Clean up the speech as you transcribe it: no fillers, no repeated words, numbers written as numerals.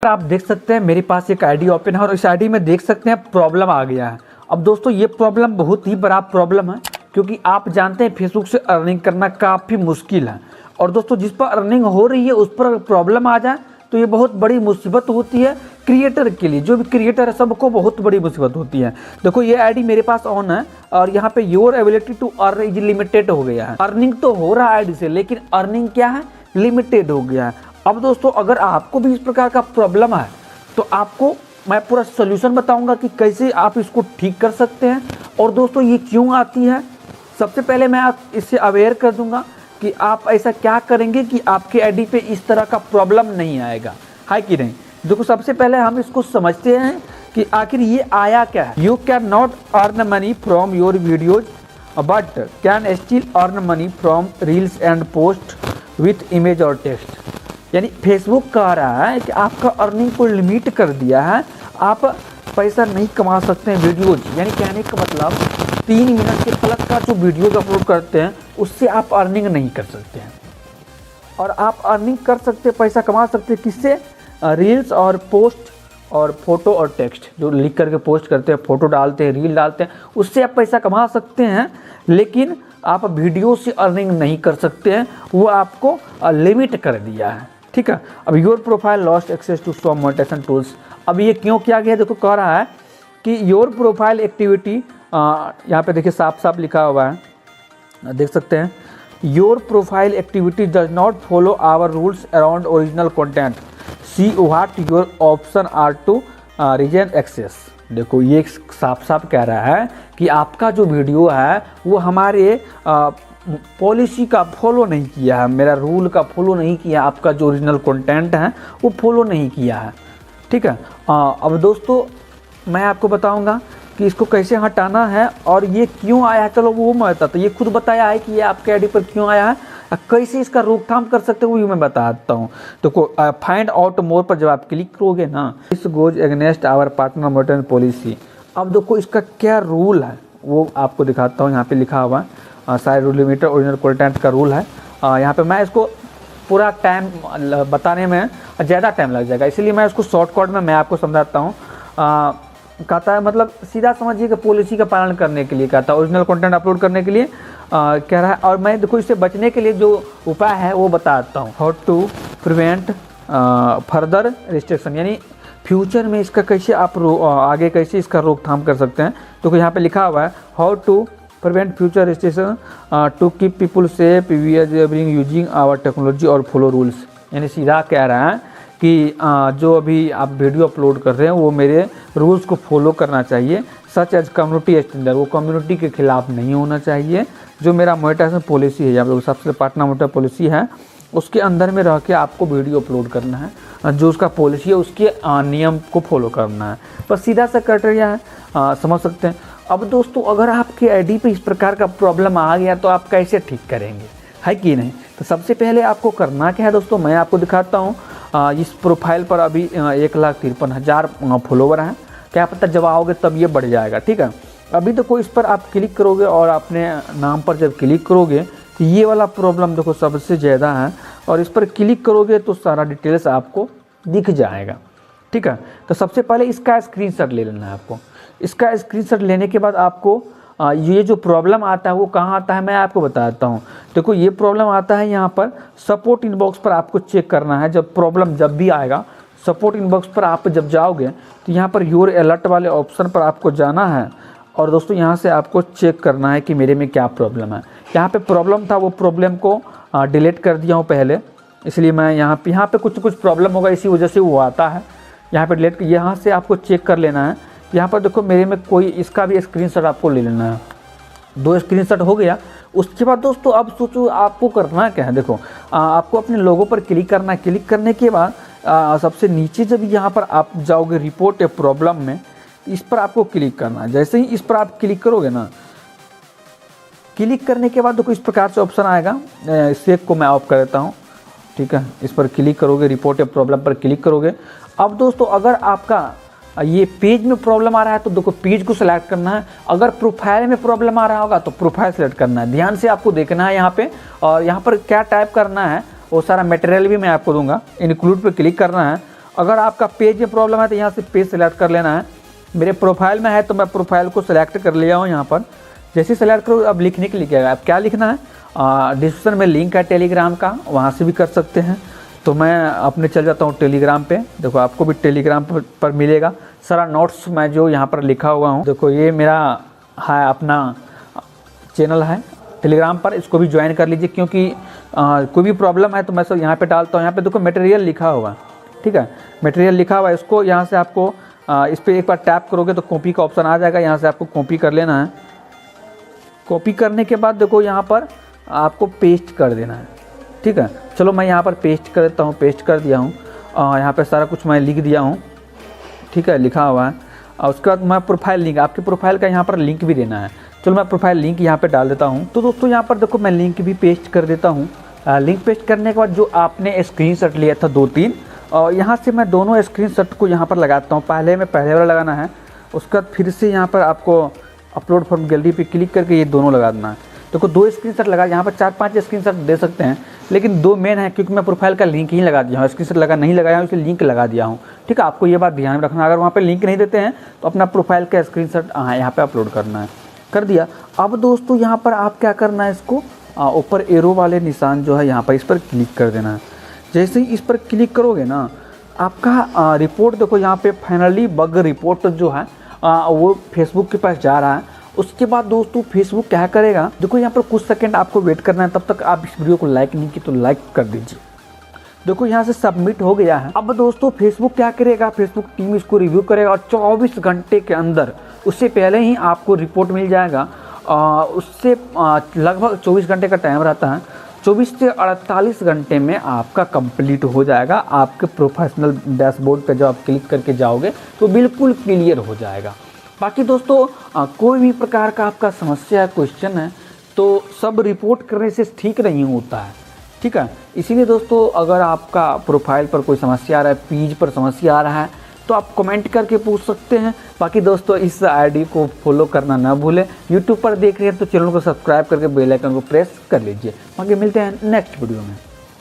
आप देख सकते हैं मेरे पास एक आईडी ओपन है और इस आईडी में देख सकते हैं प्रॉब्लम आ गया है। अब दोस्तों ये प्रॉब्लम बहुत ही बड़ा प्रॉब्लम है, क्योंकि आप जानते हैं फेसबुक से अर्निंग करना काफ़ी मुश्किल है। और दोस्तों जिस पर अर्निंग हो रही है उस पर प्रॉब्लम आ जाए तो ये बहुत बड़ी मुसीबत होती है क्रिएटर के लिए। जो भी क्रिएटर है सबको बहुत बड़ी मुसीबत होती है। देखो ये आईडी मेरे पास ऑन है और यहाँ पे your ability to earn is limited हो गया है। अर्निंग तो हो रहा है आईडी से, लेकिन अर्निंग क्या है, लिमिटेड हो गया है। अब दोस्तों अगर आपको भी इस प्रकार का प्रॉब्लम है तो आपको मैं पूरा सोल्यूशन बताऊंगा कि कैसे आप इसको ठीक कर सकते हैं और दोस्तों ये क्यों आती है। सबसे पहले मैं आप इससे अवेयर कर दूंगा कि आप ऐसा क्या करेंगे कि आपके आईडी पे इस तरह का प्रॉब्लम नहीं आएगा, है कि नहीं। देखो सबसे पहले हम इसको समझते हैं कि आखिर ये आया क्या है। You can not earn money from your videos but can still earn money from reels and post with image और टेक्स्ट। यानी फेसबुक कह रहा है कि आपका अर्निंग को लिमिट कर दिया है, आप पैसा नहीं कमा सकते हैं वीडियोज। यानी कहने का मतलब 3 मिनट के प्लस का जो वीडियोज अपलोड करते हैं उससे आप अर्निंग नहीं कर सकते हैं। और आप अर्निंग कर सकते, पैसा कमा सकते हैं किससे, रील्स और पोस्ट और फोटो और टेक्स्ट जो लिख करके पोस्ट करते हैं, फोटो डालते हैं, रील डालते हैं, उससे आप पैसा कमा सकते हैं। लेकिन आप वीडियो से अर्निंग नहीं कर सकते हैं, वो आपको लिमिट कर दिया है। ठीक है। अब your profile lost access to some monetisation tools. अब ये क्यों किया गया, देखो कह रहा है कि योर प्रोफाइल एक्टिविटी, यहाँ पे देखिए साफ साफ लिखा हुआ है, देख सकते हैं, your profile activity does not follow our rules around original content, see what your option are to regain access. देखो ये साफ साफ कह रहा है कि आपका जो वीडियो है वो हमारे पॉलिसी का फॉलो नहीं किया है, मेरा रूल का फॉलो नहीं किया, आपका जो ओरिजिनल कंटेंट है वो फॉलो नहीं किया है। ठीक है। अब दोस्तों मैं आपको बताऊंगा कि इसको कैसे हटाना है और ये क्यों आया है। चलो वो मैं बताता हूँ, ये खुद बताया है कि ये आपके आईडी पर क्यों आया है, कैसे इसका रोकथाम कर सकते हो वो मैं बताता हूँ। देखो फाइंड आउट मोर पर जब आप क्लिक करोगे ना, this goes against our partner monetisation policy. अब देखो इसका क्या रूल है वो आपको दिखाता हूँ। यहाँ पे लिखा हुआ है side rule limiter original content का रूल है। यहाँ पे मैं इसको पूरा टाइम बताने में ज़्यादा टाइम लग जाएगा, इसलिए मैं इसको शॉर्टकट में मैं आपको समझाता हूँ। कहता है मतलब सीधा समझिए कि पॉलिसी का पालन करने के लिए कहता है, ओरिजिनल कंटेंट अपलोड करने के लिए कह रहा है। और मैं देखो इससे बचने के लिए जो उपाय है वो बताता हूँ। How to prevent further restriction, यानी फ्यूचर में इसका कैसे आप आगे कैसे इसका रोकथाम कर सकते हैं। तो यहाँ पे लिखा हुआ है how to prevent future restriction to keep people safe we are bring using our technology और फॉलो रूल्स। यानी सीधा कह रहा है कि जो अभी आप वीडियो अपलोड कर रहे हैं वो मेरे रूल्स को फॉलो करना चाहिए, सच एज कम्युनिटी स्टैंडर्ड, वो कम्युनिटी के खिलाफ नहीं होना चाहिए। जो मेरा मोनेटाइजेशन पॉलिसी है, या सबसे पार्टनर मोनेटाइजेशन पॉलिसी है, उसके अंदर में रह के आपको वीडियो अपलोड करना है, जो उसका पॉलिसी है उसके नियम को फॉलो करना है। बस सीधा सा क्राइटेरिया है, समझ सकते हैं। अब दोस्तों अगर आपके आईडी पे इस प्रकार का प्रॉब्लम आ गया तो आप कैसे ठीक करेंगे, है कि नहीं। तो सबसे पहले आपको करना क्या है दोस्तों, मैं आपको दिखाता हूँ। इस प्रोफाइल पर अभी 1,53,000 फॉलोवर हैं, क्या पता जब आओगे तब ये बढ़ जाएगा। ठीक है। अभी देखो इस पर आप क्लिक करोगे और अपने नाम पर जब क्लिक करोगे तो ये वाला प्रॉब्लम देखो सबसे ज़्यादा है, और इस पर क्लिक करोगे तो सारा डिटेल्स आपको दिख जाएगा। ठीक है। तो सबसे पहले इसका स्क्रीनशॉट ले लेना है आपको। इसका स्क्रीनशॉट लेने के बाद आपको ये जो प्रॉब्लम आता है वो कहाँ आता है मैं आपको बताता हूँ। देखो ये प्रॉब्लम आता है यहाँ पर सपोर्ट इनबॉक्स पर, आपको चेक करना है। जब प्रॉब्लम जब भी आएगा सपोर्ट इनबॉक्स पर आप जब जाओगे तो यहाँ पर योर अलर्ट वाले ऑप्शन पर आपको जाना है और दोस्तों यहाँ से आपको चेक करना है कि मेरे में क्या प्रॉब्लम है। यहाँ पे प्रॉब्लम था, वो प्रॉब्लम को डिलीट कर दिया हूँ पहले, इसलिए मैं यहाँ पे कुछ प्रॉब्लम होगा इसी वजह से वो आता है। यहाँ पे डिलीट, यहाँ से आपको चेक कर लेना है। यहाँ पर देखो मेरे में कोई, इसका भी स्क्रीनशॉट आपको ले लेना है। 2 स्क्रीनशॉट हो गया। उसके बाद दोस्तों अब सोचो आपको करना क्या है। देखो आपको अपने लोगो पर क्लिक करना है। क्लिक करने के बाद सबसे नीचे जब यहाँ पर आप जाओगे रिपोर्ट ए प्रॉब्लम में, इस पर आपको क्लिक करना है। जैसे ही इस पर आप क्लिक करोगे ना, क्लिक करने के बाद देखो इस प्रकार से ऑप्शन आएगा। सेव को मैं ऑफ कर देता हूँ। ठीक है। इस पर क्लिक करोगे, रिपोर्ट ए प्रॉब्लम पर क्लिक करोगे। अब दोस्तों अगर आपका ये पेज में प्रॉब्लम आ रहा है तो देखो पेज को सिलेक्ट करना है। अगर प्रोफाइल में प्रॉब्लम आ रहा होगा तो प्रोफाइल सेलेक्ट करना है। ध्यान से आपको देखना है यहाँ पे, और यहाँ पर क्या टाइप करना है वो सारा मटेरियल भी मैं आपको दूंगा। इंक्लूड पे क्लिक करना है अगर आपका पेज में प्रॉब्लम है तो यहाँ से पेज सेलेक्ट कर लेना है। मेरे प्रोफाइल में है तो मैं प्रोफाइल को सिलेक्ट कर लिया हूँ यहाँ पर। जैसे सेलेक्ट करो अब लिखने के लिए क्या है, अब क्या लिखना है, डिस्क्रिप्शन में लिंक है टेलीग्राम का, वहाँ से भी कर सकते हैं। तो मैं अपने चल जाता हूँ टेलीग्राम पे। देखो आपको भी टेलीग्राम पर मिलेगा सारा नोट्स मैं जो यहाँ पर लिखा हुआ हूँ। देखो ये मेरा है अपना चैनल है टेलीग्राम पर, इसको भी ज्वाइन कर लीजिए, क्योंकि कोई भी प्रॉब्लम है तो मैं सब यहाँ पे डालता हूँ। यहाँ पे देखो मटेरियल लिखा हुआ, ठीक है, मटेरियल लिखा हुआ है। इसको यहाँ से आपको इस पर एक बार टैप करोगे तो कॉपी का ऑप्शन आ जाएगा, यहाँ से आपको कॉपी कर लेना है। कॉपी करने के बाद देखो यहाँ पर आपको पेस्ट कर देना है, ठीक है। चलो मैं यहाँ पर पेस्ट कर देता हूँ, पेस्ट कर दिया हूँ। यहाँ पे सारा कुछ मैं लिख दिया हूँ, ठीक है, लिखा हुआ है। और उसके बाद मैं प्रोफाइल लिंक, आपके प्रोफाइल का यहाँ पर लिंक भी देना है। चलो मैं प्रोफाइल लिंक यहाँ पे डाल देता हूँ। तो दोस्तों यहाँ पर देखो मैं लिंक भी पेस्ट कर देता हूँ। लिंक पेस्ट करने के बाद जो आपने स्क्रीनशॉट लिया था 2-3, और यहाँ से मैं दोनों स्क्रीनशॉट को यहाँ पर लगाता हूँ। पहले वाला लगाना है, उसके बाद फिर से यहाँ पर आपको अपलोड फ्रॉम गैलरी पे क्लिक करके ये दोनों लगा देना है। देखो 2 स्क्रीनशॉट लगा, यहाँ पर 4-5 स्क्रीनशॉट दे सकते हैं, लेकिन 2 मेन है, क्योंकि मैं प्रोफाइल का लिंक ही लगा दिया हूँ। स्क्रीनशॉट लगा नहीं लगाया हूँ, इसलिए लिंक लगा दिया हूँ, ठीक है। आपको ये बात ध्यान में रखना, अगर वहाँ पे लिंक नहीं देते हैं तो अपना प्रोफाइल का स्क्रीनशॉट यहाँ पे अपलोड करना है। कर दिया। अब दोस्तों यहाँ पर आप क्या करना है, इसको ऊपर एरो वाले निशान जो है यहाँ पर, इस पर क्लिक कर देना है। जैसे ही इस पर क्लिक करोगे ना, आपका रिपोर्ट देखो यहाँ पे फाइनली बग रिपोर्ट जो है वो फेसबुक के पास जा रहा है। उसके बाद दोस्तों फेसबुक क्या करेगा, देखो यहाँ पर कुछ सेकंड आपको वेट करना है। तब तक आप इस वीडियो को लाइक नहीं की तो लाइक कर दीजिए। देखो यहाँ से सबमिट हो गया है। अब दोस्तों फेसबुक क्या करेगा, फेसबुक टीम इसको रिव्यू करेगा और 24 घंटे के अंदर, उससे पहले ही आपको रिपोर्ट मिल जाएगा। उससे लगभग 24 घंटे का टाइम रहता है। 24 से 48 घंटे में आपका कंप्लीट हो जाएगा। आपके प्रोफेशनल डैशबोर्ड पे जब आप क्लिक करके जाओगे तो बिल्कुल क्लियर हो जाएगा। बाकी दोस्तों कोई भी प्रकार का आपका समस्या क्वेश्चन है तो सब रिपोर्ट करने से ठीक नहीं होता है, ठीक है। इसीलिए दोस्तों अगर आपका प्रोफाइल पर कोई समस्या आ रहा है, पेज पर समस्या आ रहा है, तो आप कमेंट करके पूछ सकते हैं। बाकी दोस्तों इस आईडी को फॉलो करना ना भूलें। यूट्यूब पर देख रहे हैं तो चैनल को सब्सक्राइब करके बेल आइकन को प्रेस कर लीजिए। बाकी मिलते हैं नेक्स्ट वीडियो में।